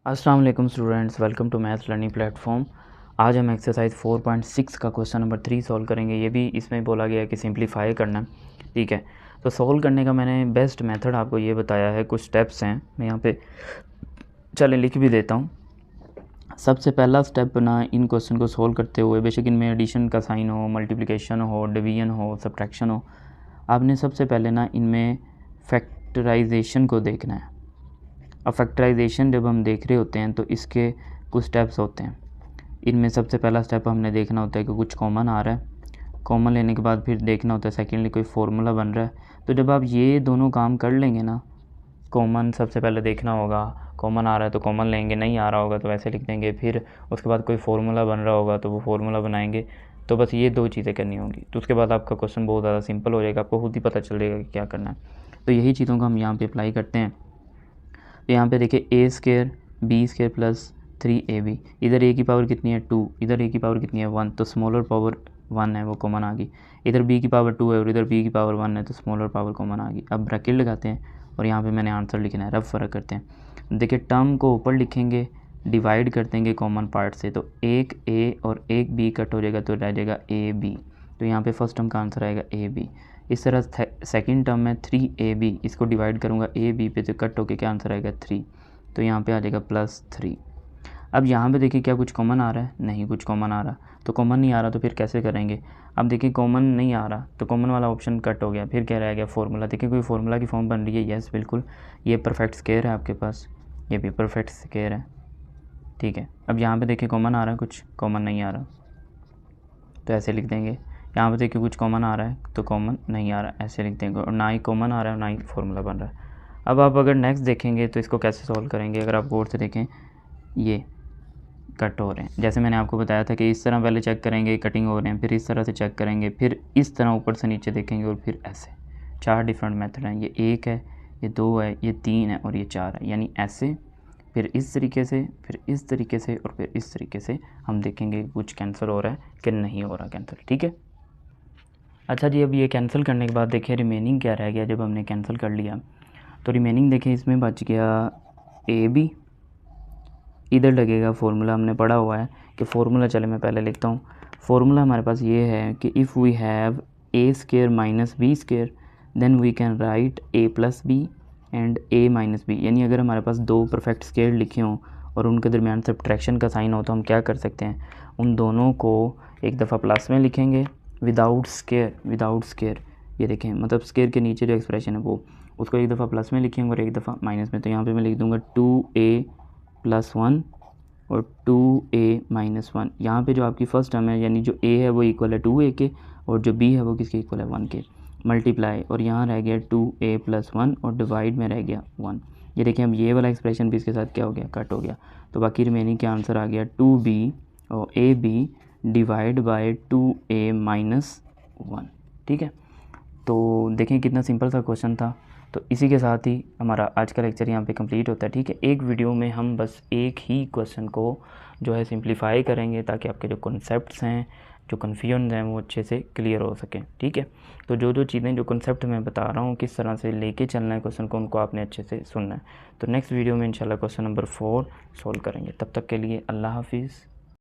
अस्सलाम वालेकुम students, welcome to maths learning platform. आज हम एक्सरसाइज 4.6 का क्वेश्चन नंबर 3 सॉल्व करेंगे। ये भी इसमें बोला गया है कि सिंप्लीफाई करना है, ठीक है। तो सॉल्व करने का मैंने बेस्ट मेथड आपको ये बताया है, कुछ स्टेप्स हैं, मैं यहाँ पे चले लिख भी देता हूँ। सबसे पहला स्टेप ना इन क्वेश्चन को सॉल्व करते हुए, बेशक इनमें एडिशन का साइन हो, मल्टीप्लिकेशन हो, डिवीजन हो, सब्ट्रैक्शन हो, आपने सबसे पहले ना इनमें फैक्टराइजेशन को देखना है। अब फैक्टराइजेशन जब हम देख रहे होते हैं तो इसके कुछ स्टेप्स होते हैं। इनमें सबसे पहला स्टेप हमने देखना होता है कि कुछ कॉमन आ रहा है। कॉमन लेने के बाद फिर देखना होता है सेकेंडली कोई फार्मूला बन रहा है। तो जब आप ये दोनों काम कर लेंगे ना, कॉमन सबसे पहले देखना होगा, कॉमन आ रहा है तो कॉमन लेंगे, नहीं आ रहा होगा तो वैसे लिख देंगे। फिर उसके बाद कोई फार्मूला बन रहा होगा तो वो फार्मूला बनाएंगे। तो बस ये दो चीज़ें करनी होंगी, तो उसके बाद आपका क्वेश्चन बहुत ज़्यादा सिंपल हो जाएगा, आपको खुद ही पता चल जाएगा कि क्या करना है। तो यही चीज़ों को हम यहाँ पे अप्लाई करते हैं। तो यहाँ पे देखिए a square b square plus 3ab, इधर ए की पावर कितनी है 2, इधर ए की पावर कितनी है 1, तो स्मॉलर पावर 1 है वो कॉमन आ गई। इधर बी की पावर 2 है और इधर बी की पावर 1 है, तो स्मॉलर पावर कॉमन आ गई। अब ब्रैकेट लगाते हैं और यहाँ पे मैंने आंसर लिखना है। रफ फ़र्क करते हैं, देखिए टर्म को ऊपर लिखेंगे, डिवाइड कर देंगे कॉमन पार्ट से, तो एक ए और एक बी कट हो जाएगा तो रह जाएगा ए बी। तो यहाँ पे फर्स्ट टर्म का आंसर आएगा ए बी। इस तरह सेकंड टर्म में 3ab, इसको डिवाइड करूँगा ए बी पे तो कट होके क्या आंसर आएगा 3, तो यहाँ पे आ जाएगा +3। अब यहाँ पे देखिए क्या कुछ कॉमन आ रहा है, नहीं कुछ कॉमन आ रहा, तो कॉमन नहीं आ रहा तो फिर कैसे करेंगे। अब देखिए कॉमन नहीं आ रहा तो कॉमन वाला ऑप्शन कट हो गया, फिर क्या रह गया फार्मूला। देखिए कोई फार्मूला की फॉर्म बन रही है, यस बिल्कुल, ये परफेक्ट स्क्वायर है आपके पास, ये भी परफेक्ट स्क्वायर है, ठीक है। अब यहाँ पे देखिए कॉमन आ रहा है, कुछ कॉमन नहीं आ रहा तो ऐसे लिख देंगे। यहाँ पे देखिए कुछ कॉमन आ रहा है तो कॉमन नहीं आ रहा, ऐसे लिख देंगे, और ना ही कॉमन आ रहा है ना ही फार्मूला बन रहा है। अब आप अगर नेक्स्ट देखेंगे तो इसको कैसे सॉल्व करेंगे, अगर आप गौर से देखें ये कट हो रहे हैं, जैसे मैंने आपको बताया था कि इस तरह पहले चेक करेंगे कटिंग हो रहे हैं, फिर इस तरह से चेक करेंगे, फिर इस तरह ऊपर से नीचे देखेंगे और फिर ऐसे। 4 डिफरेंट मेथड हैं, ये 1 है, ये 2 है, ये 3 है और ये 4 है, यानी ऐसे, फिर इस तरीके से, फिर इस तरीके से और फिर इस तरीके से हम देखेंगे कुछ कैंसिल हो रहा है कि नहीं हो रहा कैंसिल, ठीक है। अच्छा जी, अब ये कैंसिल करने के बाद देखिए रिमेनिंग क्या रह गया। जब हमने कैंसिल कर लिया तो रिमेनिंग देखिए इसमें बच गया ए बी, इधर लगेगा फार्मूला, हमने पढ़ा हुआ है कि फार्मूला, चले मैं पहले लिखता हूँ। फार्मूला हमारे पास ये है कि if we have A square minus B square then we can write A plus B and A minus B, यानी अगर हमारे पास दो परफेक्ट स्केयर लिखे हों और उनके दरमियान सब्ट्रैक्शन का साइन हो तो हम क्या कर सकते हैं, उन दोनों को एक दफ़ा प्लस में लिखेंगे विदाउट स्केयर, ये देखें, मतलब स्केयर के नीचे जो एक्सप्रेशन है वो, उसको एक दफ़ा प्लस में लिखेंगे और एक दफ़ा माइनस में। तो यहाँ पे मैं लिख दूँगा 2a + 1 और 2a - 1। यहाँ पे जो आपकी फर्स्ट टर्म है, यानी जो a है वो इक्वल है 2a के और जो b है वो किसके इक्वल है 1 के, मल्टीप्लाई, और यहाँ रह गया 2a + 1 और डिवाइड में रह गया 1। ये देखिए अब ये वाला एक्सप्रेशन भी इसके साथ क्या हो गया, कट हो गया। तो बाकी रिमेनिंग का आंसर आ गया 2b और ab डिवाइड बाय 2a - 1, ठीक है। तो देखें कितना सिंपल सा क्वेश्चन था। तो इसी के साथ ही हमारा आज का लेक्चर यहाँ पे कंप्लीट होता है, ठीक है। एक वीडियो में हम बस एक ही क्वेश्चन को जो है सिंप्लीफाई करेंगे ताकि आपके जो कॉन्सेप्ट्स हैं, जो कन्फ्यूजन हैं, वो अच्छे से क्लियर हो सकें, ठीक है। तो जो चीज़ें, जो कॉन्सेप्ट मैं बता रहा हूँ किस तरह से लेके चलना है क्वेश्चन को, उनको आपने अच्छे से सुनना है। तो नेक्स्ट वीडियो में इंशाल्लाह क्वेश्चन नंबर 4 सॉल्व करेंगे। तब तक के लिए अल्लाह हाफिज़।